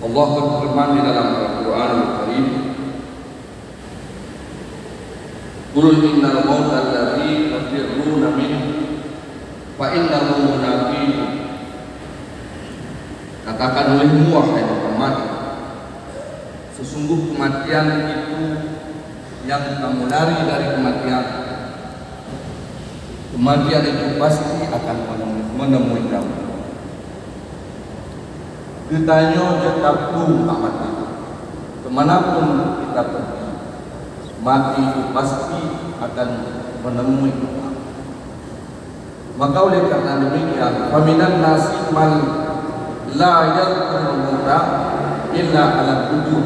Allah berfirman di dalam Al-Quranul Karim, "Qul innal mauta alladzi tafirruna minhu fa innahu mulaqikum." Katakan olehmu wahai Muhammad, sesungguh kematian itu yang kamu lari dari kematian. Kematian itu pasti akan menemui kamu. Ditanya tetap mati. Kemanapun kita pergi, mati itu pasti akan menemui kita. Maka oleh karena demikian, faminan nasi man la yadhkurul mauta illa ala qubur.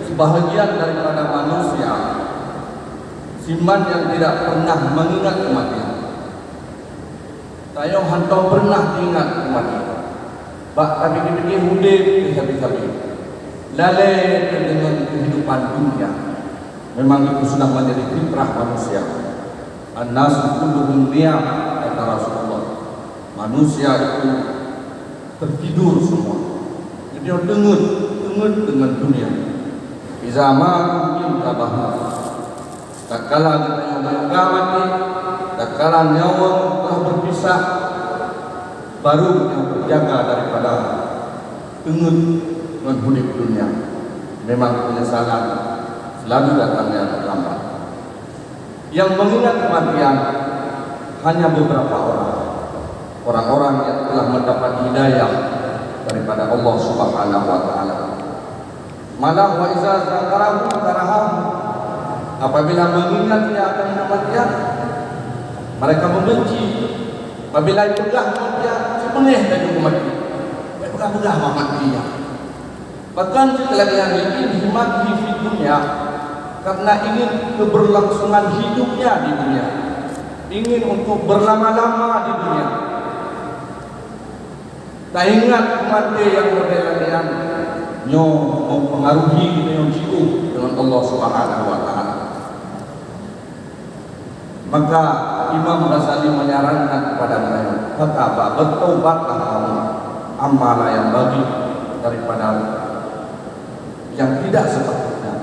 Sebahagian daripada manusia siman yang tidak pernah mengingat kematian. Tayo hantau pernah ingat kematian. Bak tapi dipikir hidup bisa-bisa lalai dengan kehidupan dunia. Memang itu sudah menjadi fitrah manusia. An-nasu kulluhum niyam, kata Rasulullah. Manusia itu tertidur semua. Jadi dia dengar dengan dunia. Iza ma'akum tabahu. Tak kala kita yang mati, tak kala nyawa telah berpisah, baru yang terjaga daripada dengar dengan hidup dunia. Memang penyesalan selalu datangnya terlambat. Yang mengingat kematian hanya beberapa orang-orang yang telah mendapat hidayah daripada Allah Subhanahu wa taala. Malah wa iza zakarahu karahahu, apabila mengingat dia akan kematian, mereka membenci. Apabila pegang dia sepenuh dari kematian, pegang mati dia. Bahkan setelah yang ini mati di dunia karena ingin keberlangsungan hidupnya di dunia, ingin untuk berlama-lama di dunia. Tak ingat mati yang berlarian nyo mempengaruhi nyo jiwa dengan Allah Subhanahu wa taala. Maka Imam Ghazali menyarankan kepada mereka, "Kata bertobatlah kamu amalan yang bagi daripada yang tidak sepatutnya."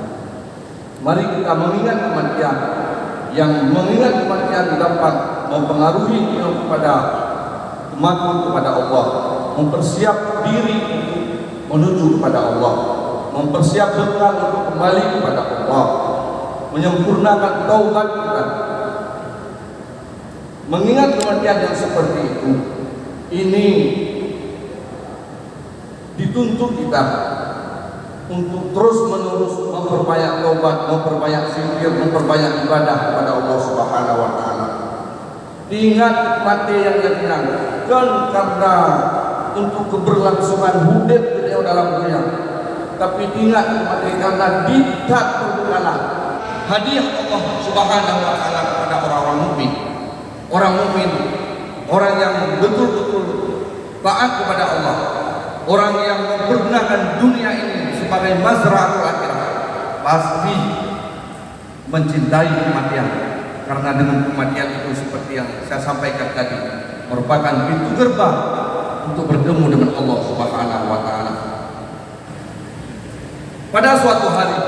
Mari kita mengingat kematian. Yang mengingat kematian dapat mempengaruhi kita kepada kematian kepada Allah, mempersiap diri menuju kepada Allah, mempersiap bekal untuk kembali kepada Allah, menyempurnakan taubat kita. Mengingat kematian yang seperti itu, ini dituntut kita untuk terus menerus memperbanyak taubat, memperbanyak zikir, memperbanyak ibadah kepada Allah Subhanahu wa taala. Ingat mati yang tenang, kan karena untuk keberlangsungan hidup beliau dalam dunia. Tapi ingat mati karena tidak berkalah. Hadiah Allah Subhanahu wa taala kepada orang-orang mukmin. Orang mukmin, orang yang betul-betul taat kepada Allah, orang yang mempergunakan dunia ini sebagai mazra'atul akhirah, pasti mencintai kematian. Karena dengan kematian itu seperti yang saya sampaikan tadi, merupakan pintu gerbang untuk bertemu dengan Allah Subhanahu wa taala. Pada suatu hari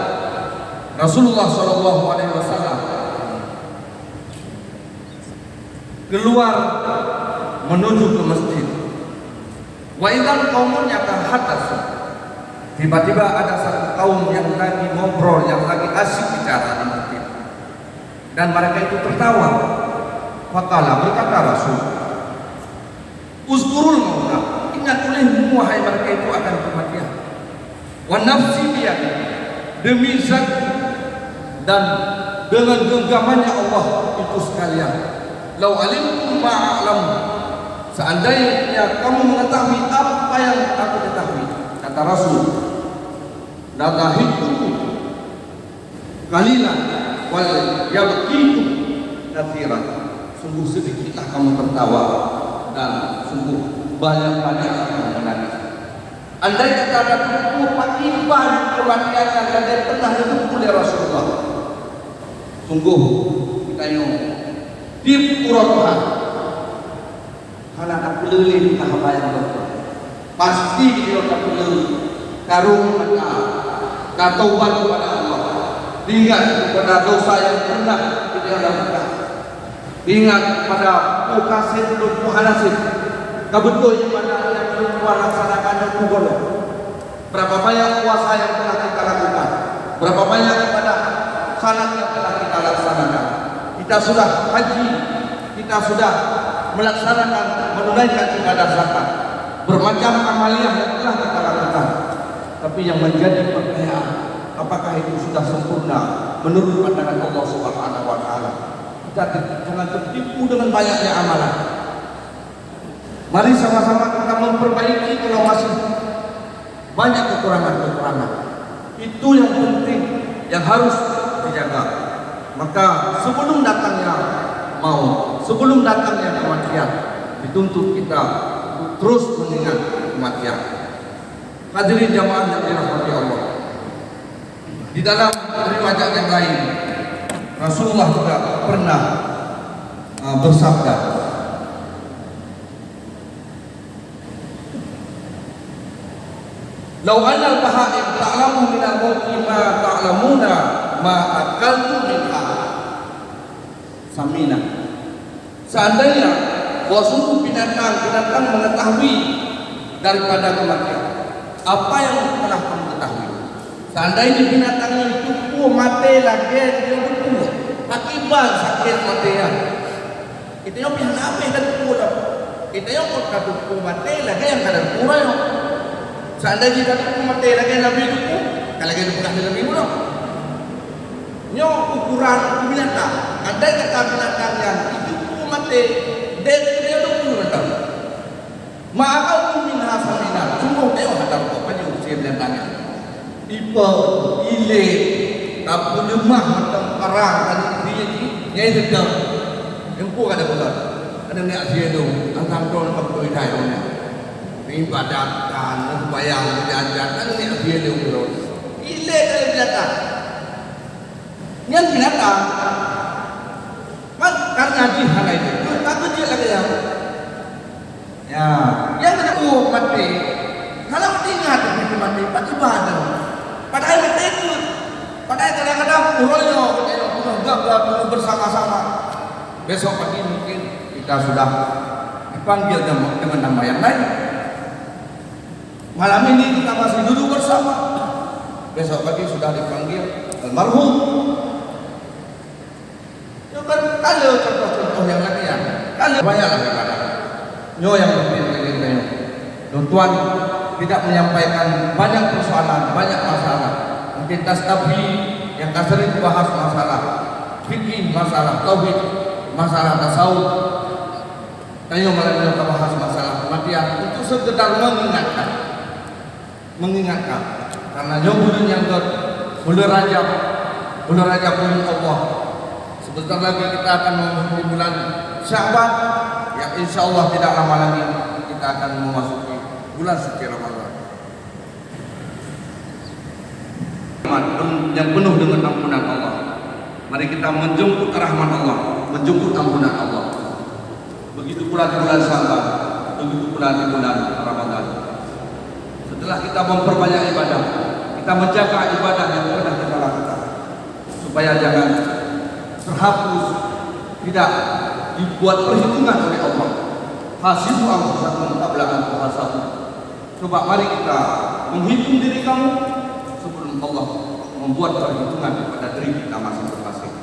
Rasulullah sallallahu alaihi wasallam keluar menuju ke masjid. Wa idzal qaumun yatahadatsu. Tiba-tiba ada satu kaum yang lagi ngobrol, yang lagi asik bicara di masjid. Dan mereka itu tertawa. Faqala, berkata Rasul, "Uzkurul mauta." Ingat olehmu wahai mereka itu akan kematian. Wa nafsi biyadi, demi zat dan dengan genggamannya Allah itu sekalian. Lau alimtum ma'alam, seandainya kamu mengetahui apa yang aku ketahui, kata Rasul, la tahidtu qalilan wal yabqitu katsiran. Sungguh sedikitlah kamu tertawa dan sungguh banyak-banyak kamu menangis. Andai kata ada buku patiban kematian yang ada pernah ditempuh oleh Rasulullah, sungguh kita di Quran kalau aku lelih tak bayang betul, pasti dia tak lelih karung mata, taubat kepada Allah. Ingat kepada dosa yang pernah kita lakukan. Ingat pada kasih dan hasil. Kebetul yang mana yang belum laksanakan dan kubolo. Berapa banyak puasa yang telah kita lakukan, berapa banyak ibadah salat yang telah kita laksanakan. Kita sudah haji, kita sudah melaksanakan menunaikan ibadah zakat, bermacam amaliyah yang telah kita lakukan. Tapi yang menjadi pertanyaan, apakah itu sudah sempurna menurut pandangan Allah Subhanahu wa taala? Kita jangan tertipu dengan banyaknya amalan. Mari sama-sama kita memperbaiki kalau masih banyak kekurangan-kekurangan. Itu yang penting, yang harus dijaga. Maka sebelum datangnya maut, sebelum datangnya kematian, dituntut kita terus mengingat kematian. Hadirin jamaah yang dirahmati Allah. Di dalam riwayat yang lain, Rasulullah juga pernah bersabda, "Lau anal bahaim ta'lamu minal mauti ma ta'lamuna ma akaltu minha samina." Seandainya bahwa sungguh binatang mengetahui daripada kematian apa yang telah kamu ketahui. Seandainya binatangnya itu mati lagi dia berpuluh akibat sakit matinya. Itu yang pihak apa yang berpuluh. Itu yang berpuluh mati lagi yang kadang kurang. Seandainya kadang mati lagi Nabi itu, kalau lagi bukan Nabi itu, nyo ukuran binatang. Andai kata binatang yang itu mati, dia 20 tahun. Maka minha samina, sungguh dia hadap kok pada usia binatangnya. Ipa, ile, tapi lemah macam perang tadi dia ni, nyai sedang. Yang pun ada bukan, ada ni asyik tu, antang tuan nak berdoa dia. Ibadat dan bayang jajan kan ni asyik dia tu. Ile kalau binatang, yang binatang, karena jihad itu, tak jihad lagi yang. Ya, yang kena mati. Kalau ingat itu mati, pasti badan. Padahal mati itu, padahal kadang-kadang pulang bersama-sama. Besok pagi mungkin kita sudah dipanggil dengan nama yang lain. Malam ini kita masih duduk bersama. Besok pagi sudah dipanggil almarhum. Ya kan kalau contoh-contoh yang lain ya, kalau banyak lagi pada. Nyo yang penting tuan tidak menyampaikan banyak persoalan, banyak masalah. Mungkin tapi yang sering bahas masalah fikih, masalah tauhid, masalah tasawuf. Nyo malah kita bahas masalah kematian. Itu sekedar mengingatkan. Karena nyo bulan yang bulan Rajab bulan Allah. Sebentar lagi kita akan memasuki bulan Sya'ban. Yang insya Allah tidak lama lagi kita akan memasuki bulan suci Ramadan yang penuh dengan ampunan Allah. Mari kita menjemput rahmat Allah, menjemput ampunan Allah. Begitu pula di bulan Sya'ban, begitu pula di bulan Ramadan. Setelah kita memperbanyak ibadah, kita menjaga ibadah yang pernah kita lakukan supaya jangan terhapus, tidak dibuat perhitungan oleh Allah. Hasibu anfusakum qabla an tuhasabu. Coba mari kita menghitung diri kamu sebelum Allah membuat perhitungan kepada diri kita masing-masing.